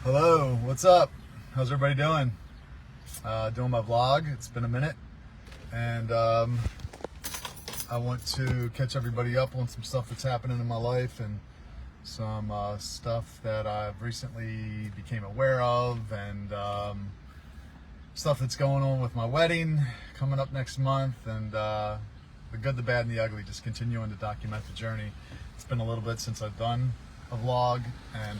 Hello, what's up? How's everybody doing? Doing my vlog. It's been a minute, and I want to catch everybody up on some stuff that's happening in my life and some stuff that I've recently became aware of, and stuff that's going on with my wedding coming up next month, and the good, the bad, and the ugly. Just continuing to document the journey. It's been a little bit since I've done a vlog, and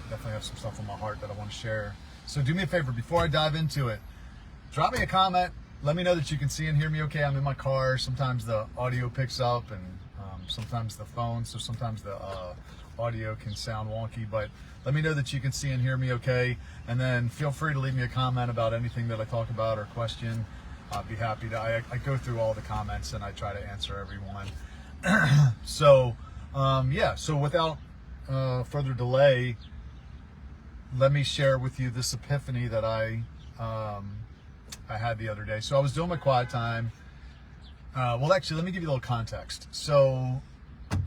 definitely have some stuff on my heart that I want to share. So do me a favor, before I dive into it, drop me a comment. Let me know that you can see and hear me okay. I'm in my car. Sometimes the audio picks up, and sometimes the phone, so sometimes the audio can sound wonky, but let me know that you can see and hear me okay. And then feel free to leave me a comment about anything that I talk about or question. I'd be happy to. I go through all the comments and I try to answer everyone. So yeah, so without further delay, let me share with you this epiphany that I had the other day. So I was doing my quiet time. Well, actually, let me give you a little context. So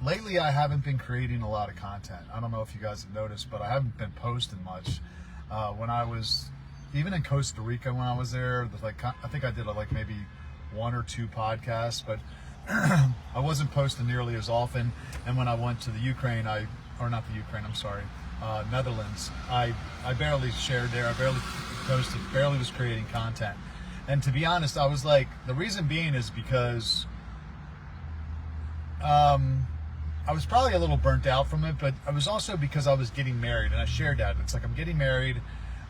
lately, I haven't been creating a lot of content. I don't know if you guys have noticed, but I haven't been posting much. When I was, even in Costa Rica, when I was there, like, I think I did like maybe 1 or 2 podcasts, but I wasn't posting nearly as often. And when I went to the Ukraine, Netherlands, I barely shared there. I barely posted, barely was creating content. And to be honest, I was like, the reason being is because I was probably a little burnt out from it, but it was also because I was getting married, and I shared that. It's like, I'm getting married,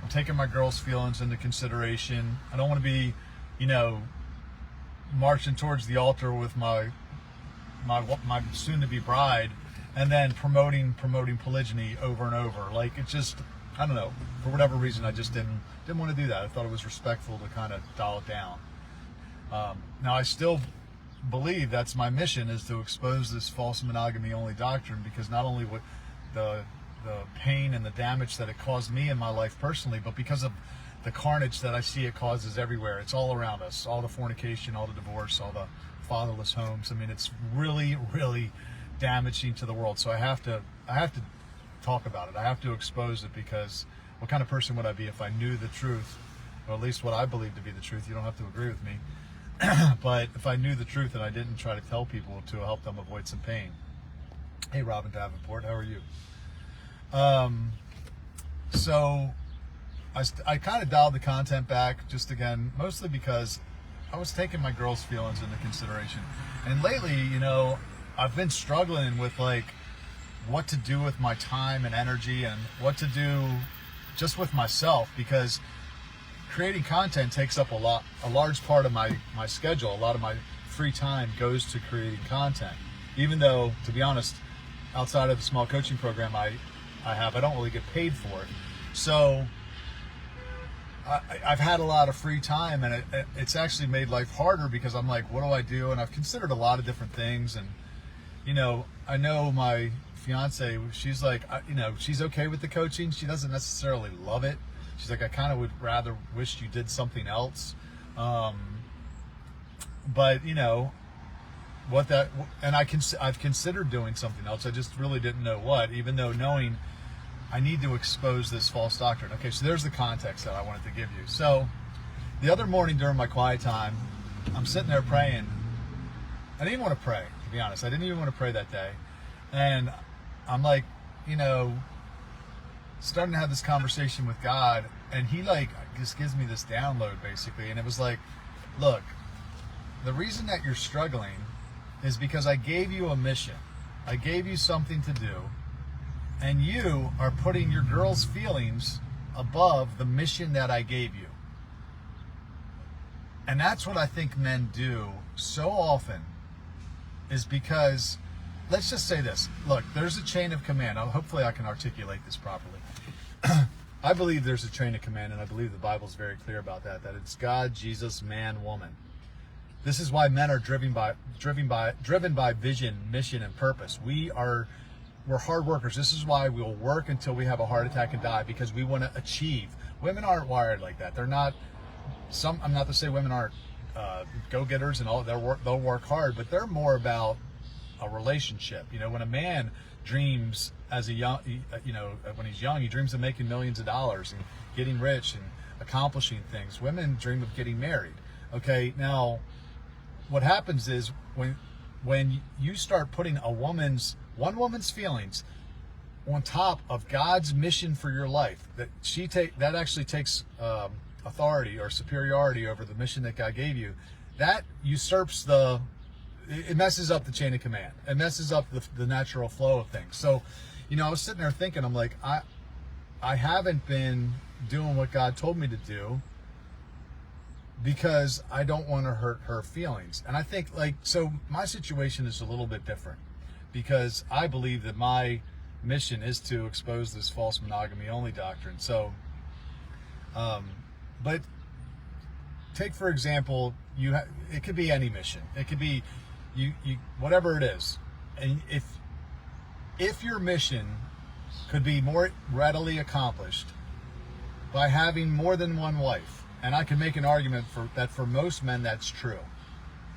I'm taking my girl's feelings into consideration. I don't want to be, marching towards the altar with my soon-to-be bride, and then promoting polygyny over and over. Like, it just, I don't know, for whatever reason, I just didn't want to do that. I thought it was respectful to kind of dial it down. Now, I still believe that's my mission, is to expose this false monogamy-only doctrine, because not only what the pain and the damage that it caused me in my life personally, but because of the carnage that I see it causes everywhere. It's all around us, all the fornication, all the divorce, all the fatherless homes. I mean, it's really, really damaging to the world. So I have to talk about it. I have to expose it, because what kind of person would I be if I knew the truth, or at least what I believe to be the truth? You don't have to agree with me. But if I knew the truth and I didn't try to tell people to help them avoid some pain. Hey, Robin Davenport, how are you? So I kind of dialed the content back, just again, mostly because I was taking my girl's feelings into consideration. And lately, I've been struggling with like what to do with my time and energy, and what to do just with myself, because creating content takes up a large part of my schedule. A lot of my free time goes to creating content, even though, to be honest, outside of the small coaching program I don't really get paid for it. So I've had a lot of free time, and it's actually made life harder, because I'm like, what do I do? And I've considered a lot of different things. And I know my fiance, she's like, she's okay with the coaching. She doesn't necessarily love it. She's like, I kind of would rather wish you did something else. But I've considered doing something else. I just really didn't know what, even though knowing I need to expose this false doctrine. Okay, so there's the context that I wanted to give you. So the other morning during my quiet time, I'm sitting there praying. I didn't even want to pray, to be honest. I didn't even want to pray that day. And I'm like, starting to have this conversation with God, and he like just gives me this download, basically. And it was like, look, the reason that you're struggling is because I gave you a mission. I gave you something to do, and you are putting your girl's feelings above the mission that I gave you. And that's what I think men do so often, is because, let's just say this. Look, there's a chain of command. Hopefully I can articulate this properly. I believe there's a chain of command, and I believe the Bible's very clear about that it's God, Jesus, man, woman. This is why men are driven by vision, mission, and purpose. We're hard workers. This is why we'll work until we have a heart attack and die, because we want to achieve. Women aren't wired like that. They're not. I'm not to say women aren't go-getters and all. They'll work hard, but they're more about a relationship. When a man dreams as a young, when he's young, he dreams of making millions of dollars and getting rich and accomplishing things. Women dream of getting married. Okay, now what happens is when you start putting one woman's feelings on top of God's mission for your life, that actually takes authority or superiority over the mission that God gave you, that usurps it messes up the chain of command. It messes up the natural flow of things. So, I was sitting there thinking, I'm like, I haven't been doing what God told me to do because I don't want to hurt her feelings. And I think so my situation is a little bit different because I believe that my mission is to expose this false monogamy-only doctrine. So, but take for example, it could be any mission. It could be you whatever it is, and if your mission could be more readily accomplished by having more than one wife, and I can make an argument for most men that's true,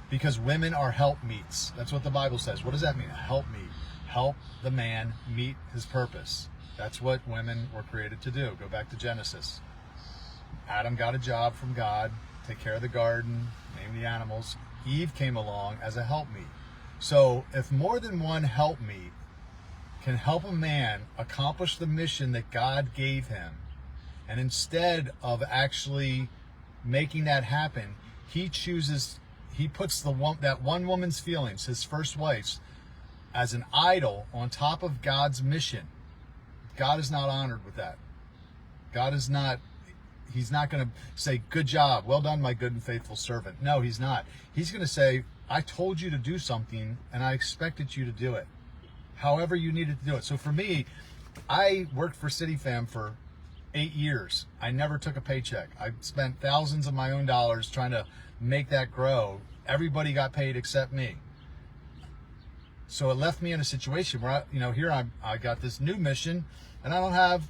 because women are helpmeets. That's what the Bible says. What does that mean? A helpmeet. Help the man meet his purpose. That's what women were created to do. Go back to Genesis. Adam got a job from God, take care of the garden, name the animals. Eve came along as a helpmeet. So if more than one helpmeet can help a man accomplish the mission that God gave him, and instead of actually making that happen, he puts that one woman's feelings, his first wife's, as an idol on top of God's mission. God is not honored with that. He's not going to say, good job, well done, my good and faithful servant. No, he's not. He's going to say, I told you to do something and I expected you to do it, however you needed to do it. So for me, I worked for CityFam for 8 years. I never took a paycheck. I spent thousands of my own dollars trying to make that grow. Everybody got paid except me. So it left me in a situation where I got this new mission and I don't have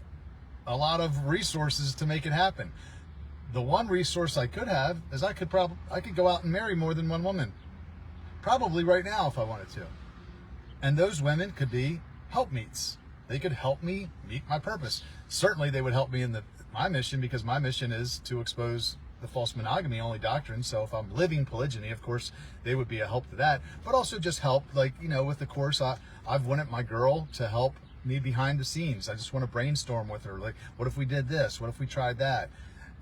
a lot of resources to make it happen. The one resource I could have is I could go out and marry more than one woman, probably right now if I wanted to. And those women could be helpmeets. They could help me meet my purpose. Certainly they would help me in my mission, because my mission is to expose the false monogamy-only doctrine. So if I'm living polygyny, of course, they would be a help to that. But also just help, with the course, I've wanted my girl to help me behind the scenes. I just want to brainstorm with her. Like, what if we did this? What if we tried that?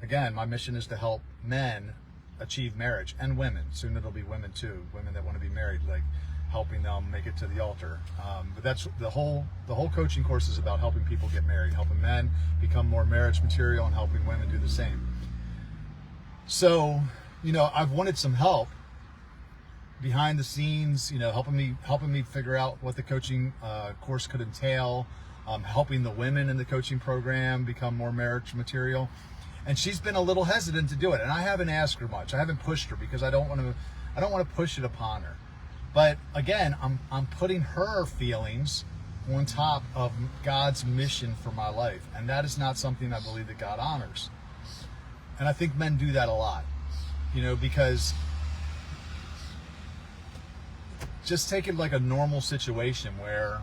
Again, my mission is to help men achieve marriage, and women. Soon it'll be women too. Women that want to be married, helping them make it to the altar. But that's the whole coaching course is about helping people get married, helping men become more marriage material, and helping women do the same. So, I've wanted some help behind the scenes, helping me figure out what the coaching course could entail, helping the women in the coaching program become more marriage material. And she's been a little hesitant to do it, and I haven't asked her much. I haven't pushed her because I don't want to push it upon her. But again, I'm putting her feelings on top of God's mission for my life, and that is not something I believe that God honors. And I think men do that a lot, because just take it like a normal situation where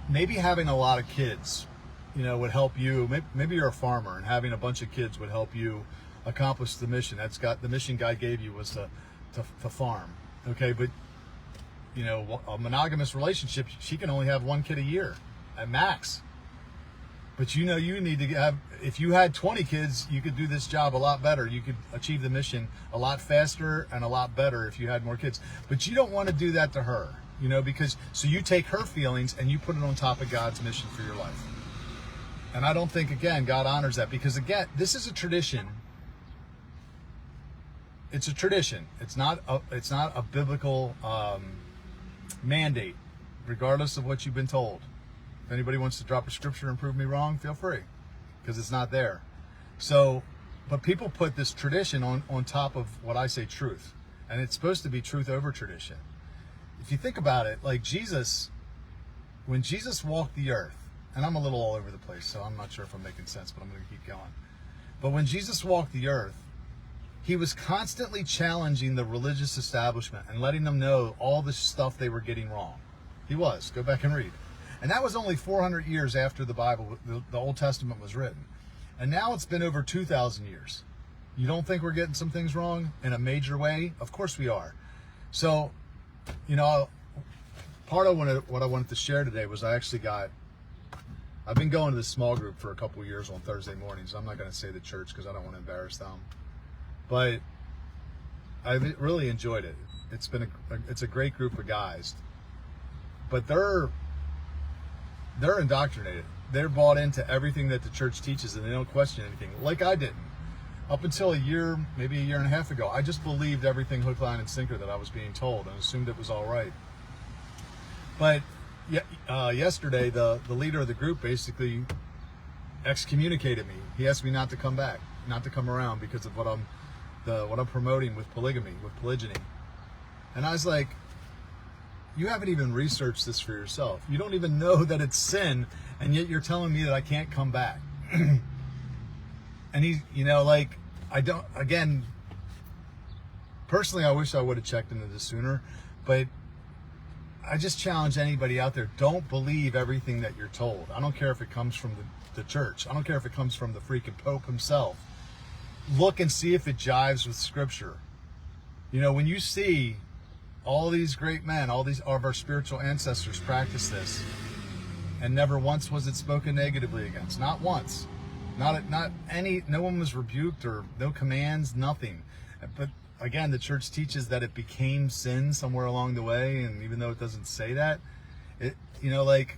maybe having a lot of kids, would help you. Maybe you're a farmer and having a bunch of kids would help you accomplish the mission. The mission God gave you was to farm. Okay, but a monogamous relationship, she can only have one kid a year at max. But you need to have, if you had 20 kids, you could do this job a lot better. You could achieve the mission a lot faster and a lot better if you had more kids. But you don't want to do that to her, because so you take her feelings and you put it on top of God's mission for your life. And I don't think, again, God honors that, because again, this is a tradition. It's a tradition. It's not a biblical mandate, regardless of what you've been told. If anybody wants to drop a scripture and prove me wrong, feel free, because it's not there. So, but people put this tradition on top of what I say truth, and it's supposed to be truth over tradition. If you think about it, like Jesus, when Jesus walked the earth, and I'm a little all over the place, so I'm not sure if I'm making sense, but I'm going to keep going. But when Jesus walked the earth, he was constantly challenging the religious establishment and letting them know all the stuff they were getting wrong. He was. Go back and read. And that was only 400 years after the Bible, the Old Testament was written. And now it's been over 2,000 years. You don't think we're getting some things wrong in a major way? Of course we are. So, you know, part of what I wanted to share today was I've been going to this small group for a couple of years on Thursday mornings. I'm not going to say the church because I don't want to embarrass them. But I've really enjoyed it. It's a great group of guys. But they're indoctrinated. They're bought into everything that the church teaches, and they don't question anything, like I didn't. Up until maybe a year and a half ago, I just believed everything hook, line, and sinker that I was being told and assumed it was all right. But yesterday, the leader of the group basically excommunicated me. He asked me not to come back, not to come around because of what I'm promoting with polygamy, with polygyny. And I was like, you haven't even researched this for yourself. You don't even know that it's sin, and yet you're telling me that I can't come back. And personally, I wish I would have checked into this sooner, but I just challenge anybody out there, don't believe everything that you're told. I don't care if it comes from the church. I don't care if it comes from the freaking Pope himself. Look and see if it jives with Scripture. You know, when you see all these great men, all these of our spiritual ancestors practice this, and never once was it spoken negatively against. Not once. No one was rebuked or no commands, nothing. But again, the church teaches that it became sin somewhere along the way, and even though it doesn't say that, anyway,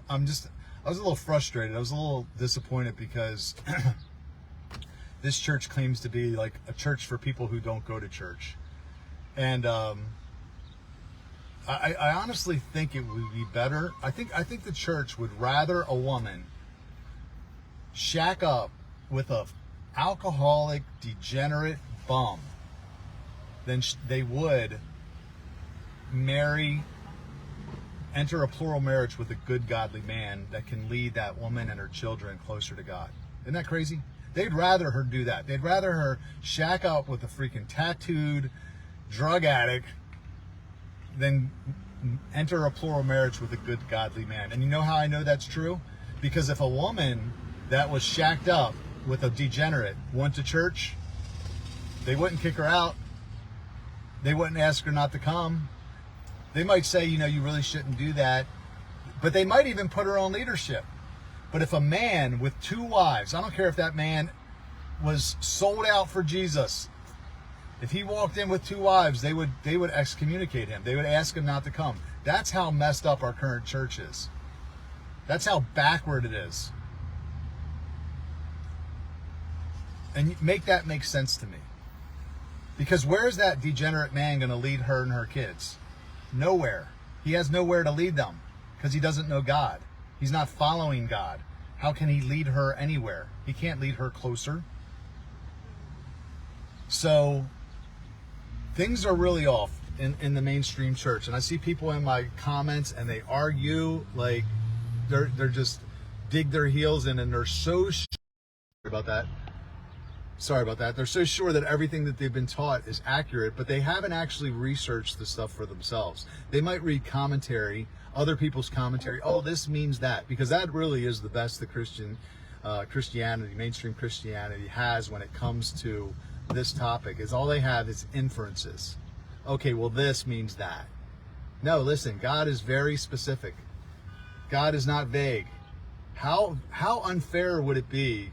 I was a little frustrated. I was a little disappointed because this church claims to be like a church for people who don't go to church. And I honestly think it would be better. I think the church would rather a woman shack up with a alcoholic, degenerate bum than they would enter a plural marriage with a good, godly man that can lead that woman and her children closer to God. Isn't that crazy? They'd rather her do that. They'd rather her shack up with a freaking tattooed drug addict than enter a plural marriage with a good, godly man. And you know how I know that's true? Because if a woman that was shacked up with a degenerate went to church, they wouldn't kick her out. They wouldn't ask her not to come. They might say, you really shouldn't do that. But they might even put her on leadership. But if a man with 2 wives, I don't care if that man was sold out for Jesus, if he walked in with 2 wives, they would excommunicate him. They would ask him not to come. That's how messed up our current church is. That's how backward it is. And make that make sense to me. Because where is that degenerate man going to lead her and her kids? Nowhere. He has nowhere to lead them because he doesn't know God. He's not following God. How can he lead her anywhere? He can't lead her closer. So things are really off in the mainstream church. And I see people in my comments and they argue like they're just dig their heels in, and they're so sorry about that. They're so sure that everything that they've been taught is accurate, but they haven't actually researched the stuff for themselves. They might read commentary, other people's commentary. Oh, this means that, because that really is the best the Christianity, mainstream Christianity has when it comes to this topic. Is all they have is inferences. Okay, well, this means that. No, listen, God is very specific. God is not vague. How unfair would it be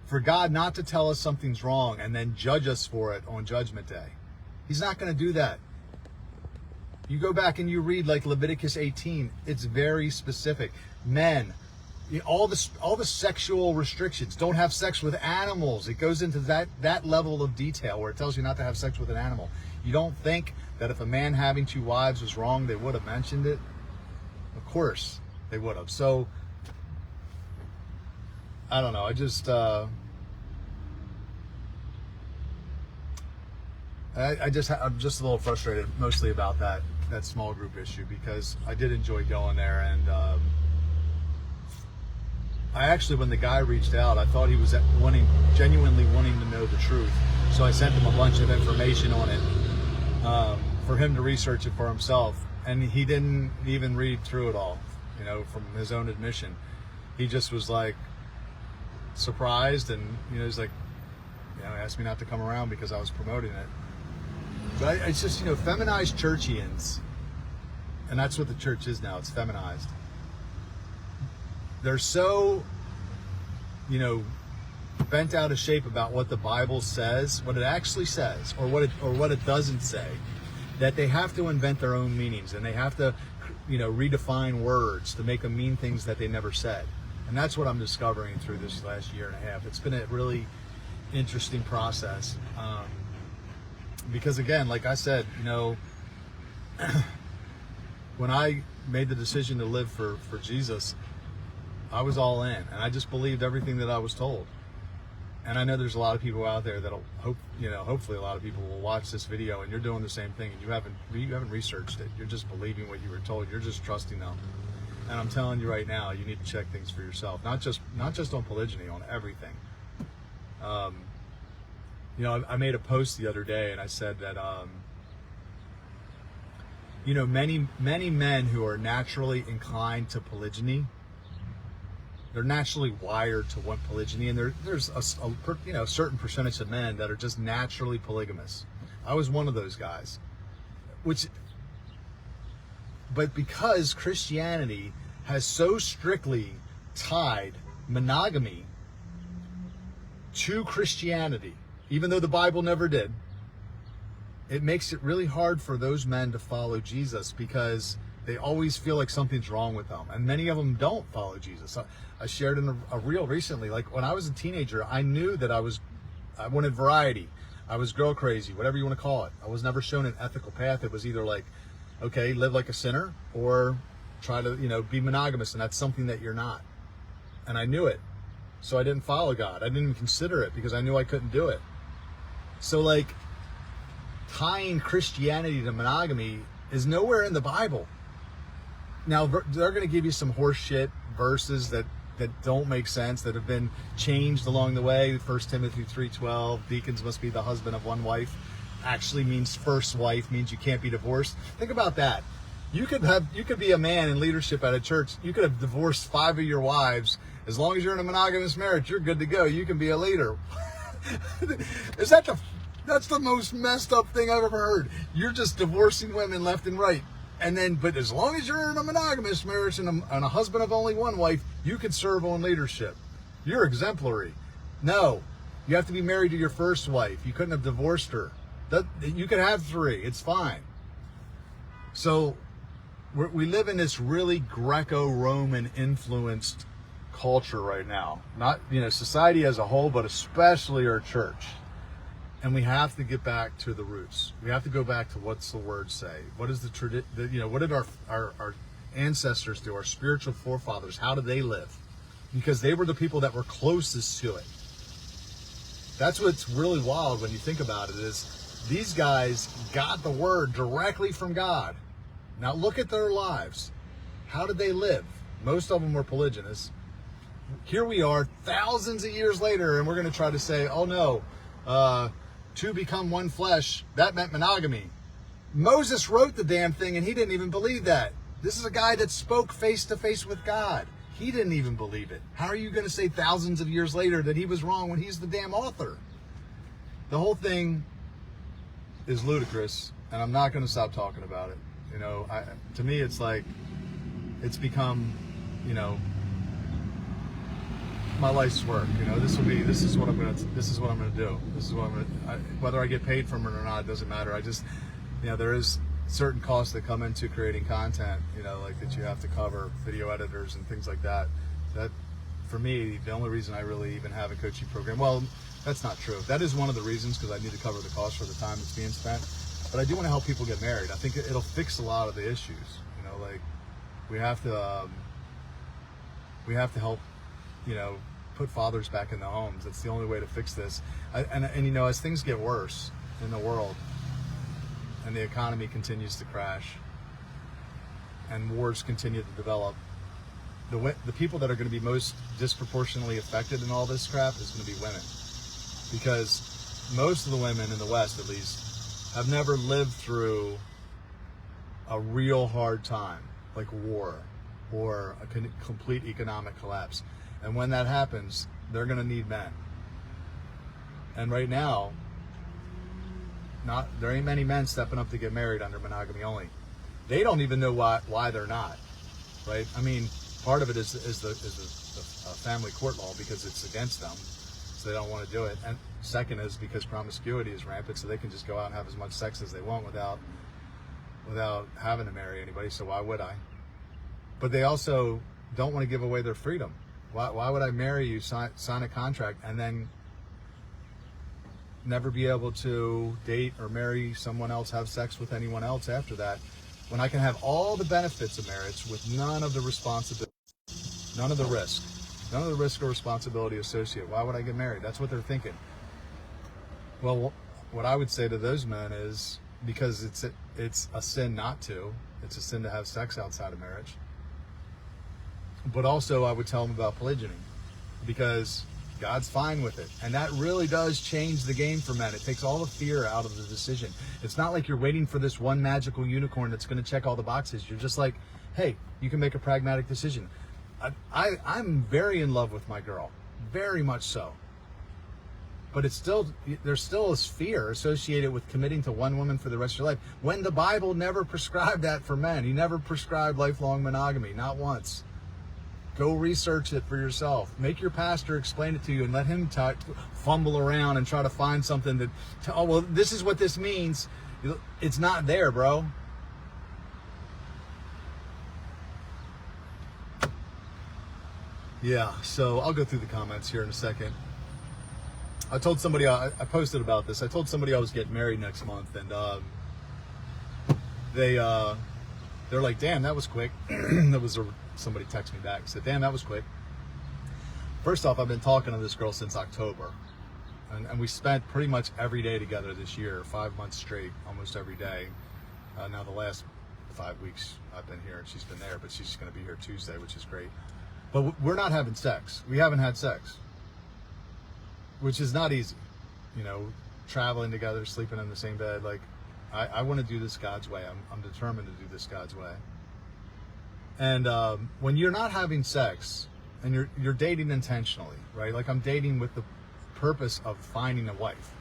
for God not to tell us something's wrong and then judge us for it on Judgment Day? He's not going to do that. You go back and you read like Leviticus 18, it's very specific. Men, all the sexual restrictions, don't have sex with animals. It goes into that level of detail where it tells you not to have sex with an animal. You don't think that if a man having 2 wives was wrong, they would have mentioned it? Of course they would have. So I don't know. I'm just a little frustrated, mostly about that small group issue, because I did enjoy going there, and I actually, when the guy reached out, I thought he was genuinely wanting to know the truth. So I sent him a bunch of information on it for him to research it for himself. And he didn't even read through it all, you know, from his own admission. He just was like surprised, and, you know, he's like, you know, asked me not to come around because I was promoting it. But it's just, you know, feminized churchians, and that's what the church is now. It's feminized. They're so, you know, bent out of shape about what the Bible says, what it actually says, or what it doesn't say, that they have to invent their own meanings, and they have to, you know, redefine words to make them mean things that they never said. And that's what I'm discovering through this last year and a half. It's been a really interesting process, because again, like I said, you know, when I made the decision to live for Jesus, I was all in, and I just believed everything that I was told. And I know there's a lot of people out there that'll hopefully a lot of people will watch this video, and you're doing the same thing, and you haven't researched it. You're just believing what you were told. You're just trusting them. And I'm telling you right now, you need to check things for yourself. Not just on polygyny, on everything. You know, I made a post the other day, and I said that you know, many men who are naturally inclined to polygyny, they're naturally wired to want polygyny, and there's a certain percentage of men that are just naturally polygamous. I was one of those guys, but because Christianity has so strictly tied monogamy to Christianity, even though the Bible never did, it makes it really hard for those men to follow Jesus, because they always feel like something's wrong with them. And many of them don't follow Jesus. I shared in a reel recently, like when I was a teenager, I knew that I wanted variety. I was girl crazy, whatever you want to call it. I was never shown an ethical path. It was either like, okay, live like a sinner, or try to, you know, be monogamous, and that's something that you're not. And I knew it. So I didn't follow God. I didn't even consider it, because I knew I couldn't do it. So like, tying Christianity to monogamy is nowhere in the Bible. Now, they're going to give you some horse shit verses that don't make sense, that have been changed along the way. 1 Timothy 3:12, deacons must be the husband of one wife, actually means first wife, means you can't be divorced. Think about that. You could be a man in leadership at a church. You could have divorced 5 of your wives. As long as you're in a monogamous marriage, you're good to go. You can be a leader. That's the most messed up thing I've ever heard. You're just divorcing women left and right. But as long as you're in a monogamous marriage and a husband of only one wife, you can serve on leadership. You're exemplary. No, you have to be married to your first wife. You couldn't have divorced her. You could have 3. It's fine. So we live in this really Greco-Roman influenced culture right now. Not, you know, society as a whole, but especially our church. And we have to get back to the roots. We have to go back to what's the word say. What is what did our ancestors do, our spiritual forefathers, how did they live? Because they were the people that were closest to it. That's what's really wild when you think about it, is these guys got the word directly from God. Now look at their lives. How did they live? Most of them were polygynous. Here we are thousands of years later, and we're going to try to say, oh no, two become one flesh, that meant monogamy. Moses wrote the damn thing, and he didn't even believe that. This is a guy that spoke face to face with God. He didn't even believe it. How are you going to say thousands of years later that he was wrong when he's the damn author? The whole thing is ludicrous, and I'm not going to stop talking about it. You know, to me, it's like, it's become, you know, my life's work. You know, this is what I'm gonna do. This is what I'm gonna, whether I get paid from it or not, it doesn't matter. I just, you know, there is certain costs that come into creating content, you know, like that you have to cover, video editors and things like that. That, for me, the only reason I really even have a coaching program, well, that's not true. That is one of the reasons, because I need to cover the cost for the time that's being spent. But I do want to help people get married. I think it'll fix a lot of the issues. You know, like we have to help, you know, put fathers back in the homes. That's the only way to fix this. And you know, as things get worse in the world, and the economy continues to crash, and wars continue to develop, the people that are going to be most disproportionately affected in all this crap is going to be women, because most of the women in the West, at least, have never lived through a real hard time, like war or a complete economic collapse. And when that happens, they're going to need men. And right now, there ain't many men stepping up to get married under monogamy only. They don't even know why they're not, right? I mean, part of it is the family court law, because it's against them, so they don't want to do it. And second is because promiscuity is rampant, so they can just go out and have as much sex as they want without having to marry anybody. So why would I? But they also don't want to give away their freedom. Why would I marry you, sign a contract, and then never be able to date or marry someone else, have sex with anyone else after that, when I can have all the benefits of marriage with none of the responsibility, none of the risk or responsibility associated? Why would I get married? That's what they're thinking. Well, what I would say to those men is, because it's a sin not to. It's a sin to have sex outside of marriage. But also, I would tell them about polygyny, because God's fine with it. And that really does change the game for men. It takes all the fear out of the decision. It's not like you're waiting for this one magical unicorn that's going to check all the boxes. You're just like, hey, you can make a pragmatic decision. I'm very in love with my girl, very much so. But there's still this fear associated with committing to one woman for the rest of your life, when the Bible never prescribed that for men. He never prescribed lifelong monogamy, not once. Go research it for yourself. Make your pastor explain it to you, and let him fumble around and try to find something that, oh, well, this is what this means. It's not there, bro. Yeah, so I'll go through the comments here in a second. I told somebody, I posted about this. I told somebody I was getting married next month, and they're like, damn, that was quick. Somebody texted me back and said, damn, that was quick. First off, I've been talking to this girl since October, and we spent pretty much every day together this year, 5 months straight, almost every day. Now the last 5 weeks I've been here, and she's been there, but she's going to be here Tuesday, which is great. But we're not having sex. We haven't had sex, which is not easy. You know, traveling together, sleeping in the same bed. Like, I want to do this God's way. I'm determined to do this God's way. And when you're not having sex and you're dating intentionally, right? Like, I'm dating with the purpose of finding a wife.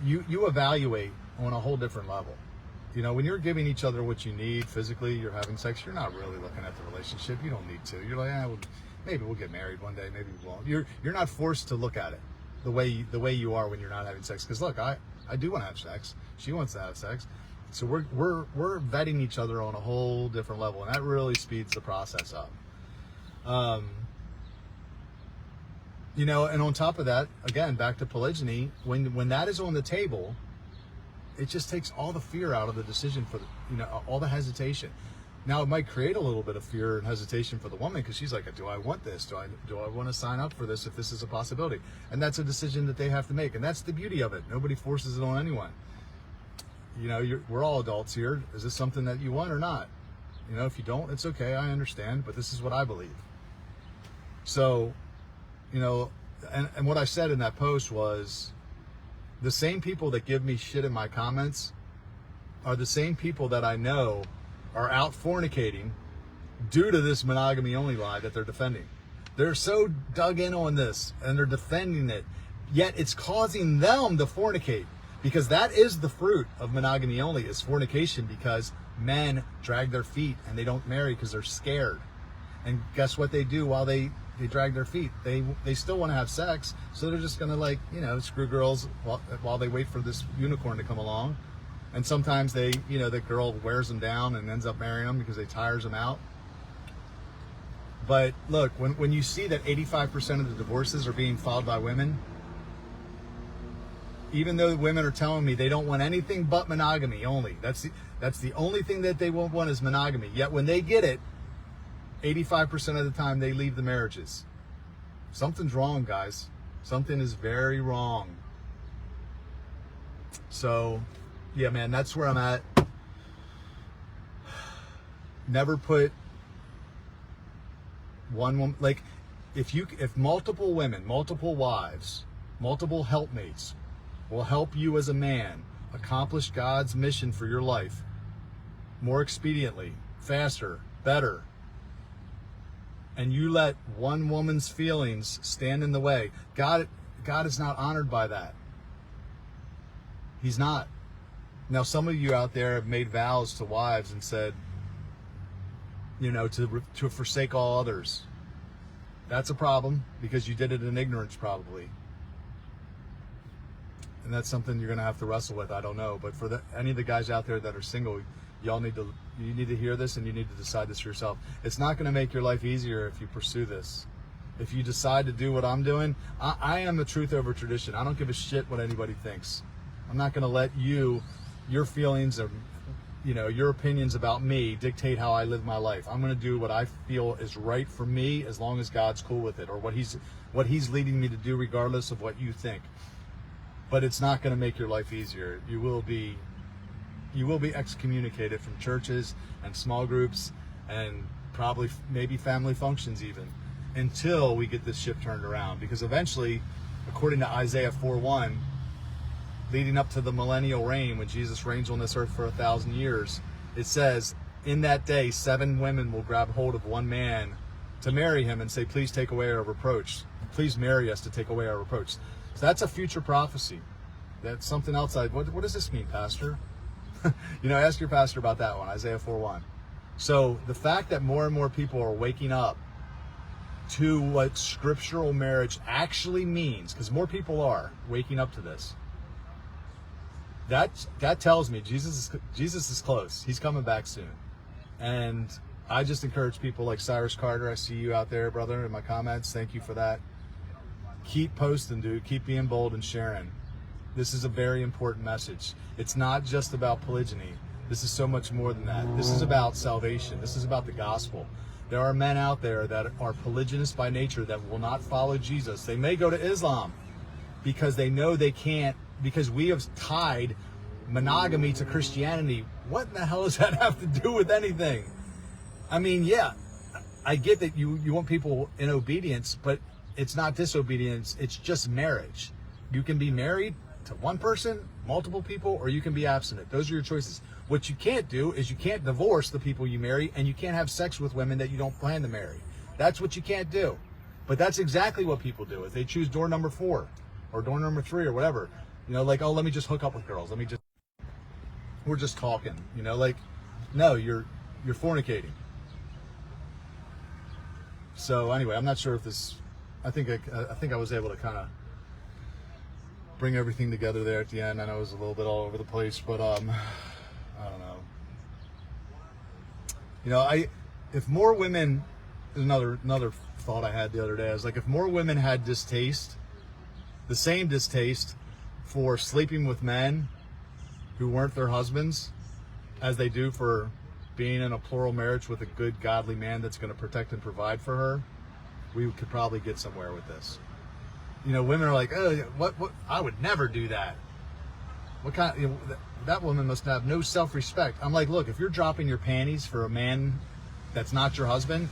You evaluate on a whole different level. You know, when you're giving each other what you need physically, you're having sex, you're not really looking at the relationship. You don't need to. You're like, well, maybe we'll get married one day, maybe we won't. You're not forced to look at it the way you are when you're not having sex. Because look, I do want to have sex. She wants to have sex. So we're vetting each other on a whole different level, and that really speeds the process up. You know, and on top of that, again, back to polygyny, when that is on the table, it just takes all the fear out of the decision for all the hesitation. Now, it might create a little bit of fear and hesitation for the woman, because she's like, do I want this? Do I want to sign up for this if this is a possibility? And that's a decision that they have to make. And that's the beauty of it. Nobody forces it on anyone. You know, we're all adults here. Is this something that you want or not? You know, if you don't, it's okay. I understand. But this is what I believe. So, you know, and what I said in that post was, the same people that give me shit in my comments are the same people that I know are out fornicating due to this monogamy only lie that they're defending. They're so dug in on this and they're defending it, yet it's causing them to fornicate, because that is the fruit of monogamy only, is fornication, because men drag their feet and they don't marry because they're scared. And guess what they do while they drag their feet? They still want to have sex, so they're just gonna, like, you know, screw girls while they wait for this unicorn to come along. And sometimes the girl wears them down and ends up marrying them because they tires them out. But look, when you see that 85% of the divorces are being filed by women, even though the women are telling me they don't want anything but monogamy only, that's the only thing that they won't want is monogamy. Yet when they get it, 85% of the time they leave the marriages. Something's wrong, guys. Something is very wrong. So, yeah, man, that's where I'm at. Never put one woman, like if multiple women, multiple wives, multiple helpmates will help you as a man accomplish God's mission for your life more expediently, faster, better, and you let one woman's feelings stand in the way, God is not honored by that. He's not. Now, some of you out there have made vows to wives and said, to forsake all others. That's a problem because you did it in ignorance, probably. And that's something you're going to have to wrestle with. I don't know. But for any of the guys out there that are single, you need to hear this, and you need to decide this for yourself. It's not going to make your life easier if you pursue this. If you decide to do what I'm doing, I am the truth over tradition. I don't give a shit what anybody thinks. I'm not going to let your feelings or your opinions about me dictate how I live my life. I'm going to do what I feel is right for me, as long as God's cool with it, or what he's leading me to do, regardless of what you think. But it's not going to make your life easier. You will be excommunicated from churches and small groups and probably maybe family functions even, until we get this ship turned around. Because eventually, according to Isaiah 4:1, leading up to the millennial reign, when Jesus reigns on this earth for 1,000 years, it says, in that day 7 women will grab hold of one man to marry him and say, please take away our reproach. Please marry us to take away our reproach. So that's a future prophecy. That's something else. What does this mean, Pastor? Ask your pastor about that one, Isaiah 4:1. So the fact that more and more people are waking up to what scriptural marriage actually means, because more people are waking up to this, that tells me Jesus is close. He's coming back soon. And I just encourage people like Cyrus Carter. I see you out there, brother, in my comments. Thank you for that. Keep posting, dude. Keep being bold and sharing. This is a very important message. It's not just about polygyny. This is so much more than that. This is about salvation. This is about the gospel. There are men out there that are polygynists by nature that will not follow Jesus. They may go to Islam because they know they can't, because we have tied monogamy to Christianity. What in the hell does that have to do with anything? I mean, yeah, I get that you want people in obedience, but it's not disobedience. It's just marriage. You can be married to one person, multiple people, or you can be abstinent. Those are your choices. What you can't do is you can't divorce the people you marry, and you can't have sex with women that you don't plan to marry. That's what you can't do. But that's exactly what people do. If they choose door number 4 or door number 3 or whatever, like, oh, let me just hook up with girls. We're just talking, no, you're fornicating. So anyway, I'm not sure if this, I think I was able to kind of bring everything together there at the end. I know it was a little bit all over the place, but I don't know. If more women, another thought I had the other day, I was like, if more women had distaste, the same distaste for sleeping with men who weren't their husbands as they do for being in a plural marriage with a good, godly man that's going to protect and provide for her, we could probably get somewhere with this. Women are like, oh, what? I would never do that. What kind? That woman must have no self-respect. I'm like, look, if you're dropping your panties for a man that's not your husband,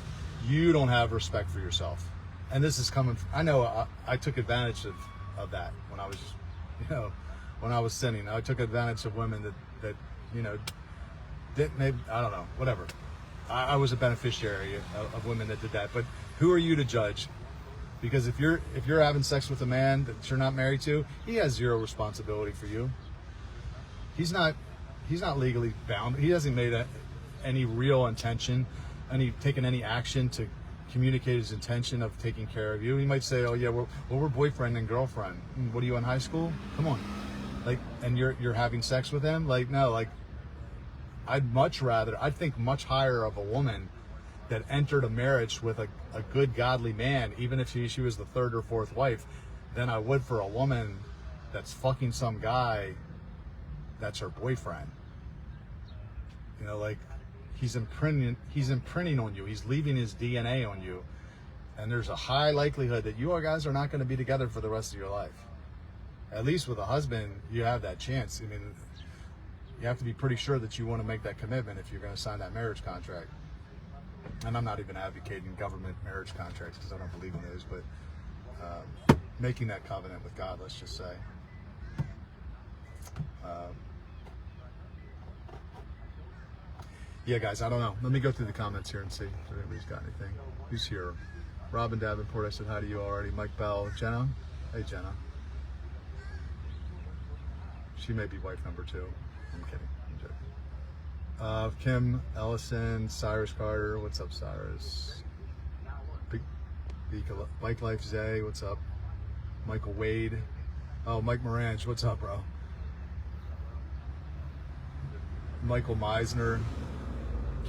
you don't have respect for yourself. And this is coming. I know I took advantage of that when I was, when I was sinning. I took advantage of women that didn't. Maybe, I don't know. Whatever. I was a beneficiary of women that did that. But who are you to judge? Because if you're having sex with a man that you're not married to, he has zero responsibility for you. He's not legally bound. He hasn't made any real intention, taken any action to communicate his intention of taking care of you. He might say, "Oh yeah, we're boyfriend and girlfriend. What are you in high school? Come on." And you're having sex with him? No. I'd think much higher of a woman that entered a marriage with a good, godly man, even if she was the 3rd or 4th wife, than I would for a woman that's fucking some guy that's her boyfriend. He's imprinting on you. He's leaving his DNA on you. And there's a high likelihood that you guys are not going to be together for the rest of your life. At least with a husband, you have that chance. I mean, you have to be pretty sure that you want to make that commitment if you're going to sign that marriage contract. and I'm not even advocating government marriage contracts because I don't believe in those, but making that covenant with God, let's just say. Yeah, guys, I don't know. Let me go through the comments here and see if anybody's got anything. Who's here? Robin Davenport, I said hi to you already. Mike Bell. Jenna? Hey, Jenna. She may be wife number 2. I'm kidding. I'm joking. Kim Ellison, Cyrus Carter. What's up, Cyrus? Bike Life Zay. What's up? Michael Wade. Oh, Mike Morange. What's up, bro? Michael Meisner.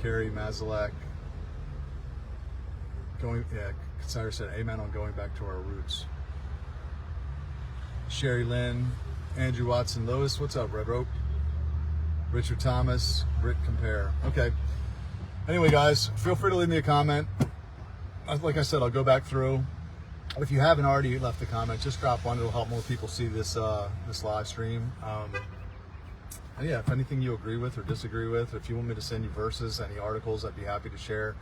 Carrie Mazalek. Cyrus said, amen on going back to our roots. Sherry Lynn. Andrew Watson Lewis. What's up, Red Rope? Richard Thomas. Brit Compare. Okay. Anyway, guys, feel free to leave me a comment. Like I said, I'll go back through. If you haven't already left a comment, just drop one. It'll help more people see this this live stream. And yeah, if anything you agree with or disagree with, if you want me to send you verses, any articles, I'd be happy to share.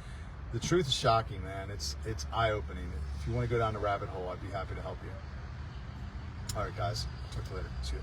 The truth is shocking, man. It's eye-opening. If you want to go down the rabbit hole, I'd be happy to help you. All right, guys. Talk to you later. See you.